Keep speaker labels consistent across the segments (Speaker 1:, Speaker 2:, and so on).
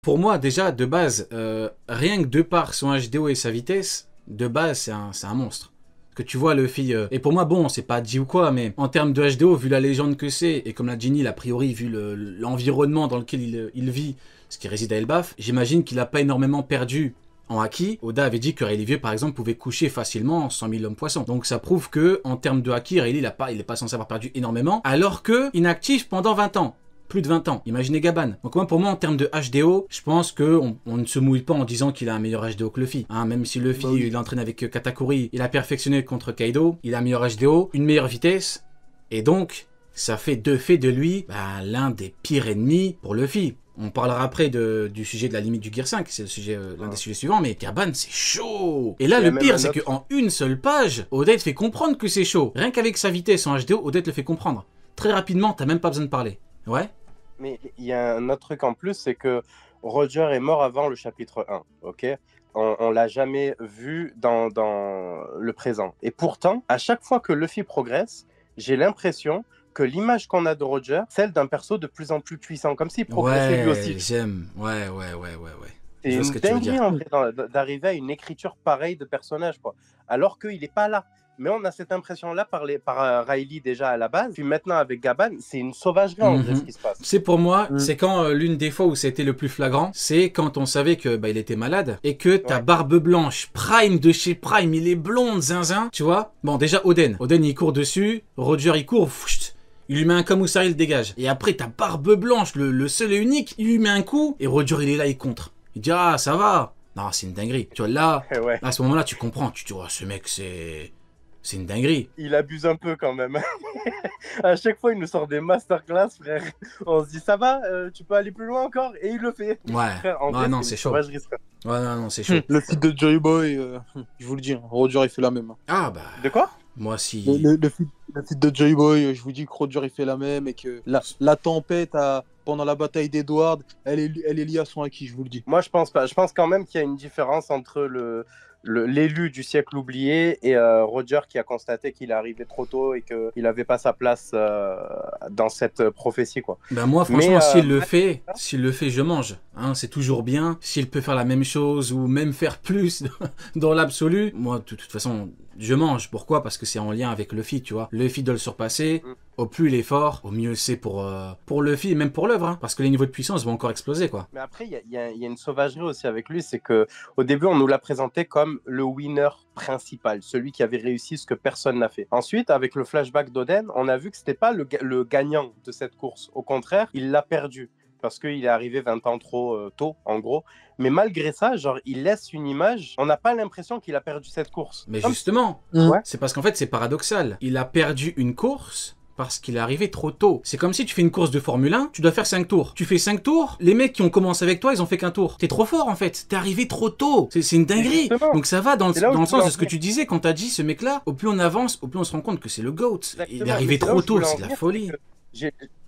Speaker 1: Pour moi, déjà, de base, rien que de par son HDO et sa vitesse, de base, c'est un monstre. Que tu vois Luffy, et pour moi bon c'est pas dit ou quoi, mais en termes de HDO vu la légende que c'est, et comme l'a dit Neil, a priori vu l'environnement dans lequel il vit, ce qui réside à Elbaf, j'imagine qu'il a pas énormément perdu en haki. Oda avait dit que Rayleigh Vieux par exemple pouvait coucher facilement 100 000 hommes poissons, donc ça prouve que en termes de haki, Rayleigh il est pas censé avoir perdu énormément, alors que inactif pendant 20 ans. Plus de 20 ans. Imaginez Gaban. Donc moi, pour moi, en termes de HDO, je pense qu'on ne se mouille pas en disant qu'il a un meilleur HDO que Luffy. Hein, même si Luffy, il entraîne avec Katakuri, il a perfectionné contre Kaido, il a un meilleur HDO, une meilleure vitesse, et donc, ça fait de lui l'un des pires ennemis pour Luffy. On parlera après du sujet de la limite du Gear 5, c'est le sujet, l'un des sujets suivants, mais Gaban, c'est chaud. Et là, le pire, c'est qu'en une seule page, Oda te fait comprendre que c'est chaud. Rien qu'avec sa vitesse en HDO, Oda te le fait comprendre. Très rapidement, t'as même pas besoin de parler. Ouais.
Speaker 2: Mais il y a un autre truc en plus, c'est que Roger est mort avant le chapitre 1, ok? On l'a jamais vu dans le présent. Et pourtant, à chaque fois que Luffy progresse, j'ai l'impression que l'image qu'on a de Roger, celle d'un perso de plus en plus puissant, comme s'il progressait lui aussi.
Speaker 1: J'aime. Ouais.
Speaker 2: C'est une dinguerie en vrai d'arriver à une écriture pareille de personnage, quoi. Alors qu'il n'est pas là. Mais on a cette impression-là par Rayleigh déjà à la base. Puis maintenant avec Gaban, c'est une sauvagerie en vrai ce qui se passe.
Speaker 1: C'est pour moi, c'est quand l'une des fois où c'était le plus flagrant, c'est quand on savait que il était malade et que ta barbe blanche, Prime de chez Prime, il est blond, zinzin, tu vois. Bon, déjà Oden il court dessus, Roger il court, il lui met un Kamusari, il le dégage. Et après ta barbe blanche, le seul et unique, il lui met un coup et Roger il est là, il contre. Il dit ah ça va. Non, c'est une dinguerie. Tu vois là, à ce moment-là, tu comprends, tu dis oh, ce mec c'est une dinguerie.
Speaker 2: Il abuse un peu quand même. À chaque fois, il nous sort des masterclass, frère. On se dit, ça va, tu peux aller plus loin encore? Et il le fait.
Speaker 1: Ouais, frère, non, c'est chaud. Ouais, non, c'est chaud.
Speaker 3: Le feat de Joy Boy, je vous le dis, Roger, il fait la même.
Speaker 1: Ah, bah.
Speaker 2: De quoi?
Speaker 1: Moi, si.
Speaker 3: Le feat de Joy Boy, je vous dis que Roger, il fait la même et que la tempête pendant la bataille d'Edward, elle est liée à son acquis, je vous le dis.
Speaker 2: Moi, je pense pas. Je pense quand même qu'il y a une différence entre l'élu du siècle oublié et Roger qui a constaté qu'il est arrivé trop tôt et qu'il n'avait pas sa place dans cette prophétie, quoi.
Speaker 1: Ben moi, franchement, s'il le fait, je mange. Hein, c'est toujours bien. S'il peut faire la même chose ou même faire plus dans l'absolu, moi, de toute façon, je mange. Pourquoi? Parce que c'est en lien avec Luffy, tu vois. Luffy doit le surpasser. Au plus il est fort, au mieux c'est pour Luffy et même pour l'œuvre. Hein, parce que les niveaux de puissance vont encore exploser, quoi.
Speaker 2: Mais après, il y a une sauvagerie aussi avec lui. C'est qu'au début, on nous l'a présenté comme le winner principal, celui qui avait réussi ce que personne n'a fait. Ensuite, avec le flashback d'Oden, on a vu que c'était pas le gagnant de cette course. Au contraire, il l'a perdu. Parce qu'il est arrivé 20 ans trop tôt, en gros. Mais malgré ça, genre, il laisse une image. On n'a pas l'impression qu'il a perdu cette course.
Speaker 1: Mais justement, c'est parce qu'en fait, c'est paradoxal. Il a perdu une course parce qu'il est arrivé trop tôt. C'est comme si tu fais une course de Formule 1, tu dois faire 5 tours. Tu fais 5 tours, les mecs qui ont commencé avec toi, ils ont fait qu'un tour. T'es trop fort, en fait. T'es arrivé trop tôt. C'est une dinguerie. Donc ça va dans le sens de ce que tu disais quand t'as dit, ce mec-là, au plus on avance, au plus on se rend compte que c'est le GOAT. Il est arrivé trop tôt, c'est de la folie.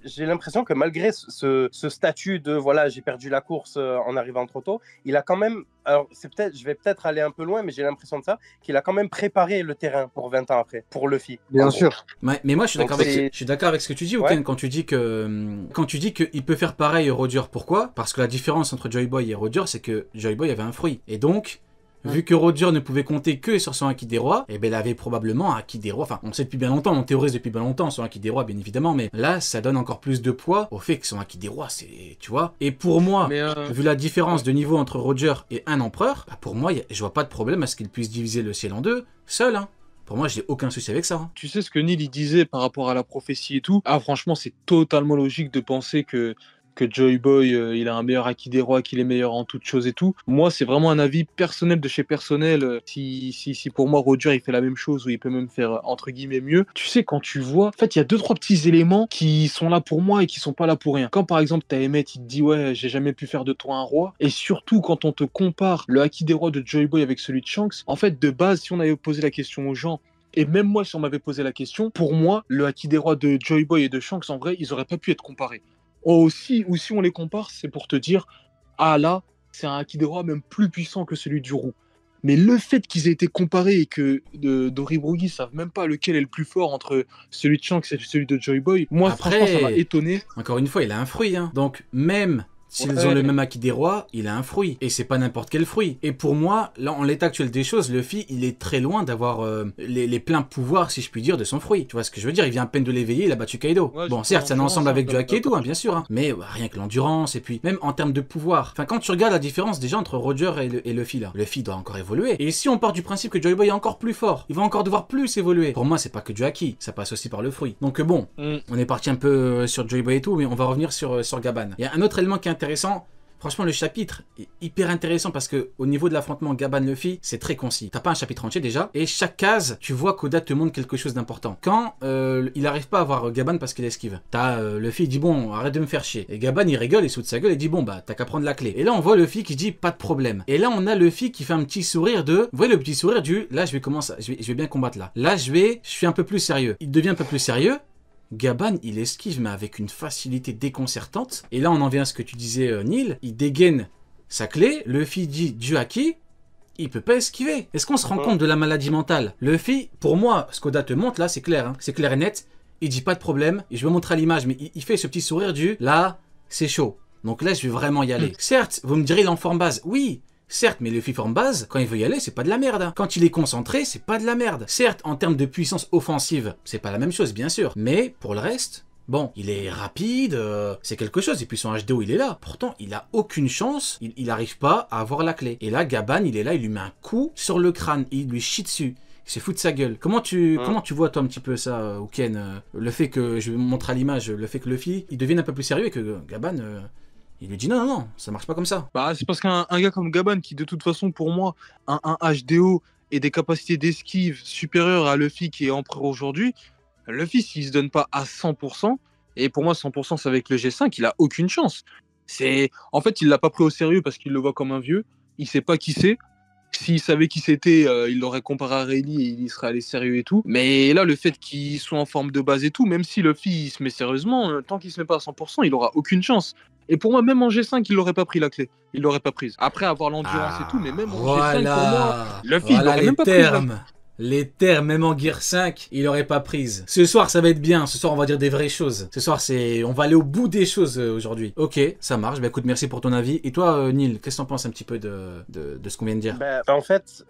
Speaker 2: J'ai l'impression que malgré ce statut de voilà, j'ai perdu la course en arrivant trop tôt, il a quand même, alors je vais peut-être aller un peu loin, mais j'ai l'impression de ça, qu'il a quand même préparé le terrain pour 20 ans après, pour Luffy.
Speaker 3: Bien sûr.
Speaker 1: Mais moi, je suis d'accord avec ce que tu dis, Oken, quand tu dis qu'il peut faire pareil Roger. Pourquoi? Parce que la différence entre Joy Boy et Roger, c'est que Joy Boy avait un fruit. Et donc, vu que Roger ne pouvait compter que sur son Haki des Rois, et ben il avait probablement un Haki des Rois. Enfin, on sait depuis bien longtemps, on théorise depuis bien longtemps son Haki des Rois, bien évidemment, mais là, ça donne encore plus de poids au fait que son Haki des Rois, c'est, tu vois. Et pour moi, vu la différence de niveau entre Roger et un empereur, bah pour moi, je vois pas de problème à ce qu'il puisse diviser le ciel en deux, seul, hein. Pour moi, j'ai aucun souci avec ça. Hein.
Speaker 3: Tu sais ce que Neil il disait par rapport à la prophétie et tout. Ah, franchement, c'est totalement logique de penser que Joy Boy, il a un meilleur Haki des Rois, qu'il est meilleur en toutes choses et tout. Moi, c'est vraiment un avis personnel de chez personnel. Si pour moi, Roger, il fait la même chose ou il peut même faire, entre guillemets, mieux. Tu sais, quand tu vois, en fait, il y a 2-3 petits éléments qui sont là pour moi et qui sont pas là pour rien. Quand, par exemple, t'as Emmett, il te dit, ouais, j'ai jamais pu faire de toi un roi. Et surtout, quand on te compare le Haki des Rois de Joy Boy avec celui de Shanks, en fait, de base, si on avait posé la question aux gens, et même moi, si on m'avait posé la question, pour moi, le Haki des Rois de Joy Boy et de Shanks, en vrai, ils auraient pas pu être comparés. Ou si on les compare, c'est pour te dire, ah là, c'est un Haki des Rois même plus puissant que celui du Roux. Mais le fait qu'ils aient été comparés et que Doribrugui ne savent même pas lequel est le plus fort entre celui de Shanks et celui de Joy Boy, moi,
Speaker 1: après,
Speaker 3: franchement, ça m'a étonné.
Speaker 1: Encore une fois, il a un fruit. Hein. Donc, même S'ils ont le même acquis des rois, il a un fruit. Et c'est pas n'importe quel fruit. Et pour moi, là, en l'état actuel des choses, Luffy, il est très loin d'avoir les pleins pouvoirs, si je puis dire, de son fruit. Tu vois ce que je veux dire? Il vient à peine de l'éveiller, il a battu Kaido.
Speaker 3: Ouais,
Speaker 1: Bon, certes, c'est un ensemble avec du haki et tout, hein, bien sûr. Hein. Mais rien que l'endurance, et puis même en termes de pouvoir. Enfin, quand tu regardes la différence déjà entre Roger et Luffy, là. Luffy doit encore évoluer. Et si on part du principe que Joy Boy est encore plus fort, il va encore devoir plus évoluer. Pour moi, c'est pas que du haki, ça passe aussi par le fruit. Donc bon, on est parti un peu sur Joy Boy et tout, mais on va revenir sur Gaban. Il y a un autre élément qui est intéressant. Franchement, le chapitre est hyper intéressant parce que au niveau de l'affrontement Gaban-Luffy, c'est très concis. T'as pas un chapitre entier déjà, et chaque case, tu vois qu'Oda te montre quelque chose d'important. Quand il arrive pas à voir Gaban parce qu'il esquive, t'as Luffy il dit bon, arrête de me faire chier. Et Gaban il rigole, il saute sa gueule et dit bon bah t'as qu'à prendre la clé. Et là on voit Luffy qui dit pas de problème. Et là on a Luffy qui fait un petit sourire de, vous voyez le petit sourire du, là je vais bien combattre là. Là je suis un peu plus sérieux. Il devient un peu plus sérieux. Gaban, il esquive, mais avec une facilité déconcertante. Et là, on en vient à ce que tu disais, Neil. Il dégaine sa clé. Luffy dit Dieu à qui? Il peut pas esquiver. Est-ce qu'on se rend compte de la maladie mentale? Luffy, pour moi, ce qu'Oda te montre là, c'est clair. Hein. C'est clair et net. Il dit pas de problème. Et je vais montrer à l'image, mais il fait ce petit sourire du là, c'est chaud. Donc là, je vais vraiment y aller. Certes, vous me direz, il en forme base. Oui. Certes, mais Luffy forme base, quand il veut y aller, c'est pas de la merde. Hein. Quand il est concentré, c'est pas de la merde. Certes, en termes de puissance offensive, c'est pas la même chose, bien sûr. Mais pour le reste, bon, il est rapide, c'est quelque chose. Et puis son HDO, il est là. Pourtant, il a aucune chance. Il arrive pas à avoir la clé. Et là, Gaban, il est là, il lui met un coup sur le crâne. Et il lui chie dessus. Il se fout de sa gueule. Comment tu vois, toi, un petit peu ça, Uken, le fait que, je vais montrer à l'image, le fait que Luffy, il devienne un peu plus sérieux et que Gaban... il lui dit non, ça marche pas comme ça.
Speaker 3: Bah, c'est parce qu'un gars comme Gaban, qui de toute façon, pour moi, un HDO et des capacités d'esquive supérieures à Luffy qui est empereur aujourd'hui, Luffy, s'il se donne pas à 100%, et pour moi, 100% c'est avec le G5, il a aucune chance. En fait, il l'a pas pris au sérieux parce qu'il le voit comme un vieux, il sait pas qui c'est. S'il savait qui c'était, il l'aurait comparé à Rayleigh et il y serait allé sérieux et tout. Mais là, le fait qu'il soit en forme de base et tout, même si Luffy il se met sérieusement, tant qu'il se met pas à 100%, il aura aucune chance. Et pour moi, même en G5, il l'aurait pas pris la clé. Il l'aurait pas prise. Après avoir l'endurance et tout, mais même en G5, pour moi, Luffy, il l'aurait même pas pris.
Speaker 1: Les termes, même en Gear 5, il aurait pas prise. Ce soir, ça va être bien. Ce soir, on va dire des vraies choses. Ce soir, on va aller au bout des choses aujourd'hui. Ok, ça marche. Bah écoute, merci pour ton avis. Et toi, Neil, qu'est-ce que t'en penses un petit peu de ce qu'on vient de dire?
Speaker 2: En fait,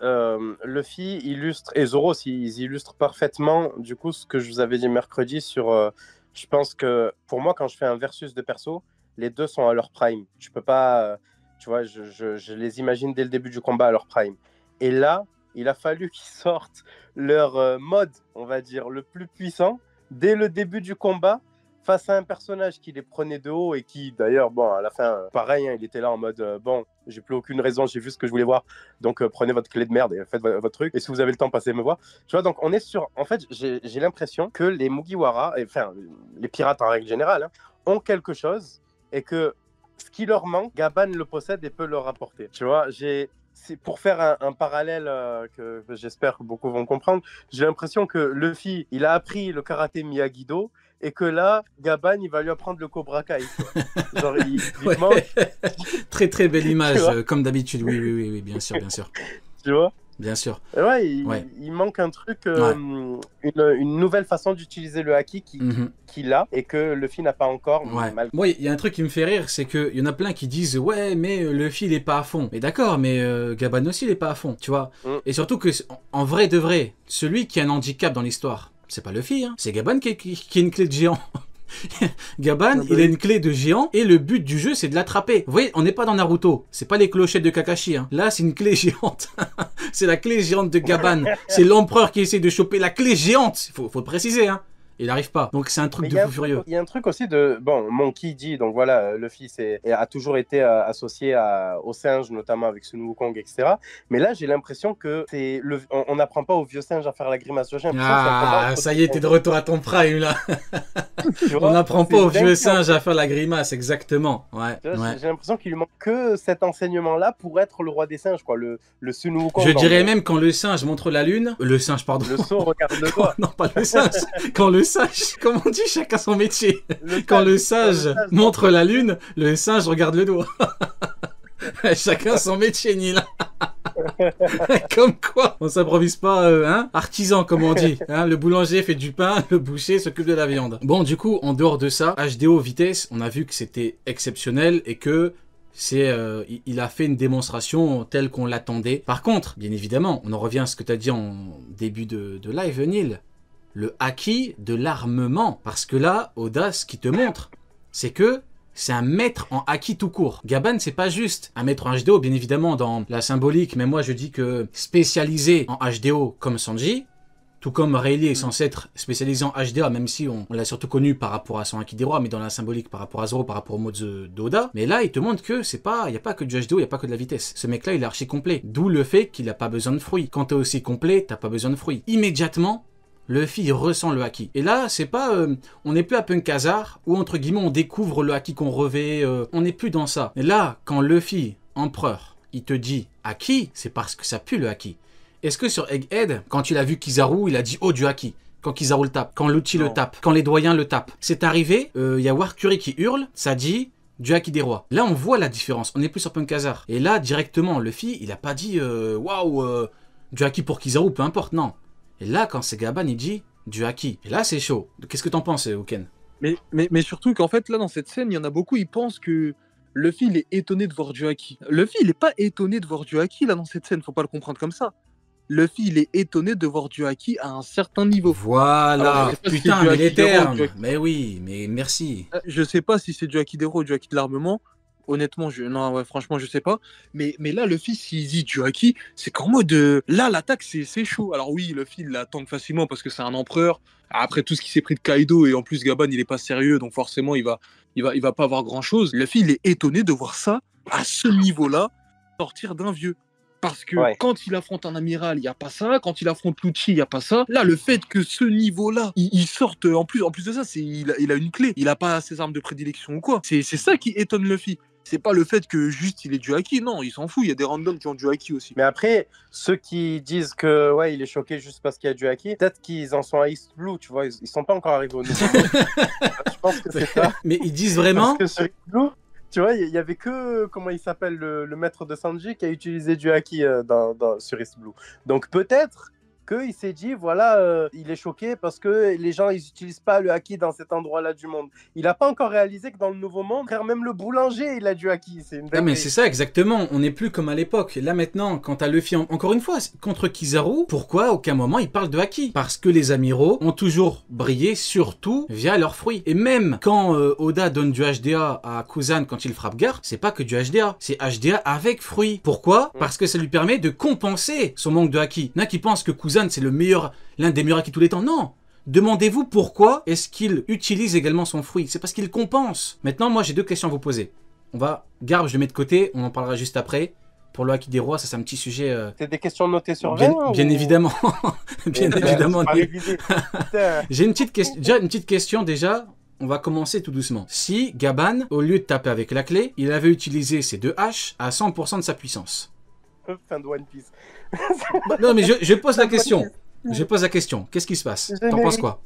Speaker 2: Luffy illustre, et Zoro aussi, ils illustrent parfaitement, du coup, ce que je vous avais dit mercredi sur... je pense que, pour moi, quand je fais un versus de perso, les deux sont à leur prime. Je peux pas... tu vois, je les imagine dès le début du combat à leur prime. Et là, il a fallu qu'ils sortent leur mode, on va dire, le plus puissant, dès le début du combat, face à un personnage qui les prenait de haut et qui, d'ailleurs, bon, à la fin, pareil, hein, il était là en mode, bon, j'ai plus aucune raison, j'ai vu ce que je voulais voir, donc prenez votre clé de merde et faites votre truc, et si vous avez le temps, passez me voir. Tu vois, donc on est sur... En fait, j'ai l'impression que les Mugiwara, enfin, les pirates en règle générale, hein, ont quelque chose, et que ce qui leur manque, Gaban le possède et peut leur apporter. Tu vois, c'est pour faire un parallèle que j'espère que beaucoup vont comprendre. J'ai l'impression que Luffy, il a appris le karaté Miyagi-Do et que là, Gaban, il va lui apprendre le Cobra Kai. Genre, il mange.
Speaker 1: Très très belle image, comme d'habitude. Oui, bien sûr.
Speaker 2: Tu vois?
Speaker 1: Bien sûr.
Speaker 2: Ouais, il manque un truc, une nouvelle façon d'utiliser le haki qu'il a et que Luffy n'a pas encore.
Speaker 1: Moi, il y a un truc qui me fait rire, c'est qu'il y en a plein qui disent ouais, mais Luffy il est pas à fond. Mais d'accord, mais Gaban aussi il est pas à fond, tu vois. Et surtout que en vrai de vrai, celui qui a un handicap dans l'histoire, c'est pas Luffy, hein. C'est Gaban qui a une clé de géant. Gaban, il a une clé de géant et le but du jeu c'est de l'attraper. Vous voyez, on n'est pas dans Naruto, c'est pas les clochettes de Kakashi, hein. Là c'est une clé géante. C'est la clé géante de Gaban. C'est l'empereur qui essaie de choper la clé géante. Faut le préciser, hein. Il n'arrive pas. Donc c'est un truc de fou furieux.
Speaker 2: Il y a un truc aussi de... Bon, Monkey dit, donc voilà, Luffy a toujours été associé aux singes, notamment avec Sun Wukong, etc. Mais là, j'ai l'impression que on n'apprend pas aux vieux singes à faire la grimace.
Speaker 1: Ça y est, t'es de retour à ton prime, là. On n'apprend pas aux vieux singes à faire la grimace, exactement. Ouais.
Speaker 2: J'ai l'impression qu'il lui manque que cet enseignement-là pour être le roi des singes, quoi. Le Sun Wukong.
Speaker 1: Je dirais même quand le singe montre la lune... Le singe, pardon.
Speaker 2: Le saut regarde le doigt.
Speaker 1: Non, pas le singe. Quand le sage, comme on dit, chacun son métier. Quand le sage montre la lune, le singe regarde le doigt. Chacun son métier, Neil. Comme quoi, on s'improvise pas, artisan comme on dit. Hein, le boulanger fait du pain, le boucher s'occupe de la viande. Bon, du coup, en dehors de ça, HDO vitesse, on a vu que c'était exceptionnel et que il a fait une démonstration telle qu'on l'attendait. Par contre, bien évidemment, on en revient à ce que tu as dit en début de live, Neil. Le haki de l'armement. Parce que là, Oda, ce qui te montre, c'est que c'est un maître en haki tout court. Gaban, c'est pas juste un maître en HDO, bien évidemment, dans la symbolique, mais moi je dis que spécialisé en HDO comme Sanji, tout comme Rayleigh est censé être spécialisé en HDA, même si on l'a surtout connu par rapport à son Haki des Rois, mais dans la symbolique par rapport à Zoro, par rapport au mot d'Oda. Mais là, il te montre que il n'y a pas que du HDO, il n'y a pas que de la vitesse. Ce mec-là, il est archi complet. D'où le fait qu'il n'a pas besoin de fruits. Quand t'es aussi complet, t'as pas besoin de fruits. Immédiatement, Luffy ressent le haki. Et là, c'est pas... on n'est plus à Punk Hazard, où entre guillemets, on découvre le haki qu'on revêt. On n'est plus dans ça. Et là, quand Luffy, empereur, il te dit haki, c'est parce que ça pue le haki. Est-ce que sur Egghead, quand il a vu Kizaru, il a dit « Oh, du haki » quand Kizaru le tape, quand Lucci le tape, quand les doyens le tapent. C'est arrivé, il y a Warkuri qui hurle, ça dit « Du haki des rois ». Là, on voit la différence, on n'est plus sur Punk Hazard. Et là, directement, Luffy, il a pas dit « Waouh, du haki pour Kizaru, peu importe », non. Et là, quand c'est Gaban, il dit « Du haki ». Et là, c'est chaud. Qu'est-ce que t'en penses, Oken?
Speaker 3: Mais surtout qu'en fait, là, dans cette scène, il y en a beaucoup, ils pensent que Luffy, il est étonné de voir du haki. Luffy, il est pas étonné de voir du haki, là, dans cette scène, faut pas le comprendre comme ça. Luffy, il est étonné de voir du haki à un certain niveau.
Speaker 1: Voilà,
Speaker 3: Alors,
Speaker 1: putain, mais l'éterne. Mais oui, mais merci.
Speaker 3: Je sais pas si c'est du haki des rois ou du haki de l'armement. Honnêtement, non, ouais, franchement, je sais pas. Mais là, Luffy, s'il dit du haki, c'est qu'en mode. Là, l'attaque, c'est chaud. Alors oui, Luffy, il la tank facilement parce que c'est un empereur. Après tout ce qui s'est pris de Kaido, et en plus, Gaban, il est pas sérieux, donc forcément, il va pas avoir grand chose. Luffy, il est étonné de voir ça, à ce niveau-là, sortir d'un vieux. Parce que quand il affronte un amiral, il n'y a pas ça. Quand il affronte Lucci, il n'y a pas ça. Là, le fait que ce niveau-là, il sorte, en plus de ça, il a une clé. Il n'a pas ses armes de prédilection ou quoi. C'est ça qui étonne Luffy. C'est pas le fait que juste il ait du haki. Non, il s'en fout. Il y a des randoms qui ont du haki aussi.
Speaker 2: Mais après, ceux qui disent que il est choqué juste parce qu'il y a du haki, peut-être qu'ils en sont à East Blue, tu vois. Ils sont pas encore arrivés au nouveau monde. Je pense que c'est ça.
Speaker 1: Mais ils disent vraiment...
Speaker 2: Parce que sur East Blue... Tu vois, il y avait que, comment il s'appelle, le maître de Sanji qui a utilisé du haki sur East Blue. Donc peut-être qu'il s'est dit, voilà, il est choqué parce que les gens, ils n'utilisent pas le haki dans cet endroit-là du monde. Il n'a pas encore réalisé que dans le Nouveau Monde, frère, même le boulanger, il a du haki. C'est une
Speaker 1: Ah mais c'est ça, exactement. On n'est plus comme à l'époque. Là maintenant, quand t'as Luffy, encore une fois, contre Kizaru, pourquoi à aucun moment il parle de haki? Parce que les amiraux ont toujours brillé, surtout via leurs fruits. Et même quand Oda donne du HDA à Kuzan quand il frappe Garp, c'est pas que du HDA, c'est HDA avec fruits. Pourquoi? Parce que ça lui permet de compenser son manque de haki. Il y en a qui pensent que Kuzan c'est l'un des meilleurs haki de tous les temps. Non! Demandez-vous pourquoi est-ce qu'il utilise également son fruit. C'est parce qu'il compense. Maintenant, moi j'ai deux questions à vous poser. Garp, je le mets de côté, on en parlera juste après. Pour le haki des rois, ça c'est un petit sujet...
Speaker 2: C'est des questions notées sur 20
Speaker 1: bien évidemment. Bien évidemment. J'ai une petite question déjà. On va commencer tout doucement. Si Gaban, au lieu de taper avec la clé, il avait utilisé ses deux haches à 100% de sa puissance.
Speaker 2: Fin de One Piece.
Speaker 1: Non mais je pose la question. Je pose la question. Qu'est-ce qui se passe? T'en penses quoi?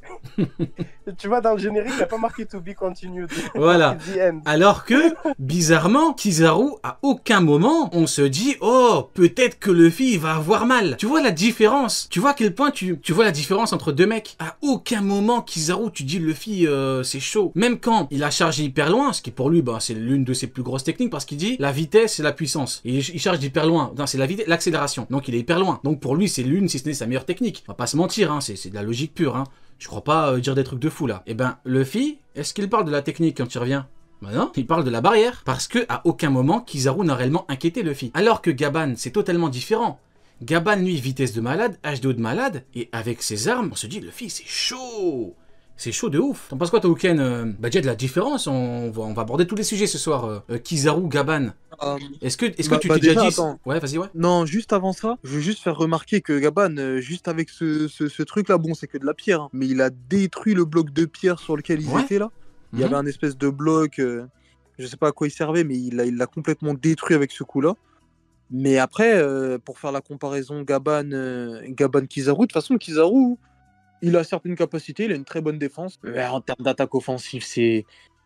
Speaker 2: Tu vois, dans le générique, il n'y a pas marqué to be continued.
Speaker 1: Voilà. Alors que, bizarrement, Kizaru, à aucun moment, on se dit, oh, peut-être que Luffy va avoir mal. Tu vois la différence? Tu vois à quel point tu vois la différence entre deux mecs? À aucun moment, Kizaru, tu dis Luffy, c'est chaud. Même quand il a chargé hyper loin, ce qui pour lui, c'est l'une de ses plus grosses techniques, parce qu'il dit, la vitesse, c'est la puissance. Et il charge d'hyper loin. Non, c'est la vitesse, l'accélération. Donc il est hyper loin. Donc pour lui, c'est l'une, si ce n'est sa meilleure technique. On va pas se mentir, hein, c'est de la logique pure. Hein. Je crois pas dire des trucs de fou là. Eh ben, Luffy, est-ce qu'il parle de la technique quand il revient? Ben non, il parle de la barrière. Parce que à aucun moment, Kizaru n'a réellement inquiété Luffy. Alors que Gaban, c'est totalement différent. Gaban, lui, vitesse de malade, HDO de malade, et avec ses armes, on se dit, Luffy, c'est chaud. C'est chaud de ouf. T'en penses quoi, Touken? Bah, déjà de la différence, on va aborder tous les sujets ce soir. Kizaru, Gaban. Est-ce que tu t'es déjà dit... Attends. Ouais, vas-y, ouais.
Speaker 3: Non, juste avant ça, je veux juste faire remarquer que Gaban, juste avec ce truc-là, bon, c'est que de la pierre, hein, mais il a détruit le bloc de pierre sur lequel ils étaient, là. Il y avait un espèce de bloc, je sais pas à quoi il servait, mais il l'a complètement détruit avec ce coup-là. Mais après, pour faire la comparaison Gaban-Kizaru, de toute façon, Kizaru... Il a certaines capacités, il a une très bonne défense. Mais en termes d'attaque offensive, c'est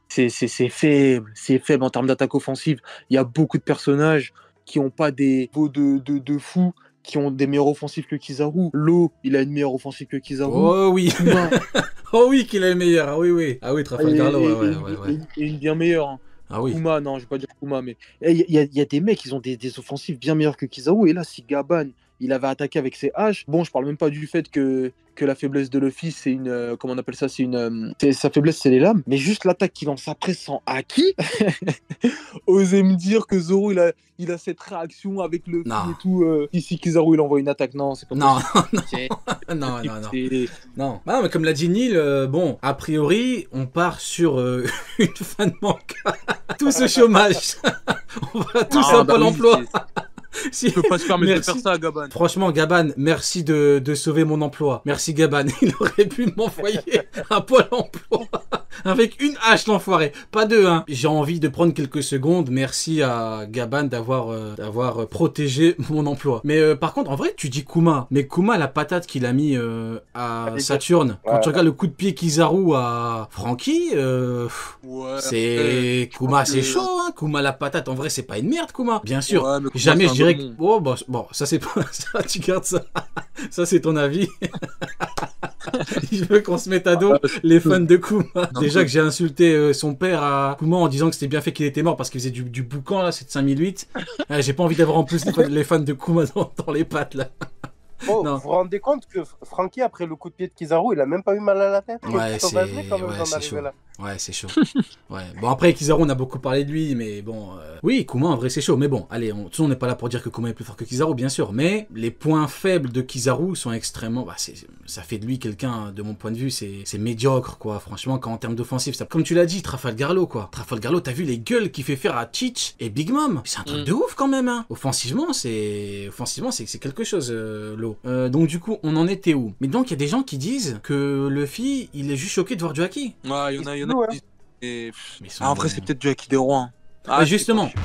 Speaker 3: faible. C'est faible en termes d'attaque offensive. Il y a beaucoup de personnages qui ont pas des niveaux de fou, qui ont des meilleurs offensifs que Kizaru. Law, il a une meilleure offensive que Kizaru.
Speaker 1: Oh oui.
Speaker 3: Kuma,
Speaker 1: Oh oui, qu'il est le meilleur. Ah oui, oui. Ah oui, Trafalgar Law, ouais.
Speaker 3: et une bien meilleure. Hein.
Speaker 1: Ah oui.
Speaker 3: Kuma, non, je vais pas dire Kuma, mais il y a des mecs, ils ont des offensives bien meilleures que Kizaru. Et là, si Gaban, il avait attaqué avec ses haches, bon, je parle même pas du fait que la faiblesse de Luffy, c'est une. Comment on appelle ça? Sa faiblesse, c'est les lames. Mais juste l'attaque qu'il lance après sans haki. Osez me dire que Zoro, il a cette réaction avec Luffy
Speaker 1: Non.
Speaker 3: et tout. Ici, Kizaru, il envoie une attaque. Non, c'est pas
Speaker 1: Non,
Speaker 3: possible.
Speaker 1: non.
Speaker 3: C'est-
Speaker 1: Non. Ah, mais comme l'a dit Neil, bon, a priori, on part sur une fin de manque. Tous au chômage. On va tous
Speaker 3: Ah,
Speaker 1: à
Speaker 3: bah
Speaker 1: Pôle
Speaker 3: oui,
Speaker 1: emploi. Si-
Speaker 3: Il peut pas se permettre de
Speaker 1: Merci.
Speaker 3: faire ça, Gaban.
Speaker 1: Franchement, Gaban, merci de sauver mon emploi. Merci, Gaban. Il aurait pu m'envoyer à Pôle emploi. Avec une hache, l'enfoiré. Pas deux, hein. J'ai envie de prendre quelques secondes. Merci à Gaban d'avoir protégé mon emploi. Mais par contre, en vrai, tu dis Kuma. Mais Kuma, la patate qu'il a mis à Saturne, quand tu regardes le coup de pied Kizaru à Franky,
Speaker 3: Ouais,
Speaker 1: c'est... Kuma, c'est chaud, hein. Kuma, la patate, en vrai, c'est pas une merde, Kuma. Bien sûr.
Speaker 3: Ouais, mais Kuma,
Speaker 1: Jamais
Speaker 3: c'est
Speaker 1: je
Speaker 3: un
Speaker 1: dirais
Speaker 3: bon
Speaker 1: que... Oh, bah, bon, ça c'est pas... Ça, tu gardes ça. Ça c'est ton avis. Je veux qu'on se mette à dos les fans de Kuma. Déjà que j'ai insulté son père à Kuma en disant que c'était bien fait qu'il était mort parce qu'il faisait du boucan là, c'est de 5008. J'ai pas envie d'avoir en plus les fans de Kuma dans les pattes là.
Speaker 2: Oh,
Speaker 1: Non.
Speaker 2: vous vous rendez compte que Franky, après le coup de pied de Kizaru, il a même pas eu mal à la tête.
Speaker 1: Ouais,
Speaker 2: Sauvagerie, quand même,
Speaker 1: ouais,
Speaker 2: d'en
Speaker 1: c'est
Speaker 2: arriver
Speaker 1: chaud.
Speaker 2: là.
Speaker 1: Ouais, c'est chaud. Ouais. Bon, après, Kizaru, on a beaucoup parlé de lui, mais bon... Oui, Kuma, en vrai, c'est chaud. Mais bon, allez, de toute façon, on n'est pas là pour dire que Kuma est plus fort que Kizaru, bien sûr. Mais les points faibles de Kizaru sont extrêmement... Bah, ça fait de lui quelqu'un, de mon point de vue, c'est médiocre, quoi. Franchement, quand en termes d'offensive, ça... Comme tu l'as dit, Trafalgar Law, quoi. Trafalgar Law, t'as vu les gueules qu'il fait faire à Teach et Big Mom? C'est un truc de ouf, quand même, hein. Offensivement, c'est quelque chose, Law. Donc, du coup, on en était où? Mais donc, il y a des gens qui disent que Luffy, il est juste choqué de voir du haki.
Speaker 3: Ouais, il y en a
Speaker 2: Ouais.
Speaker 3: qui disent. Et...
Speaker 1: Mais ils sont-
Speaker 3: Ah, en vrai, c'est peut-être du Haki des rois. Hein.
Speaker 1: Bah,
Speaker 3: Ah,
Speaker 1: justement,
Speaker 3: je sais pas.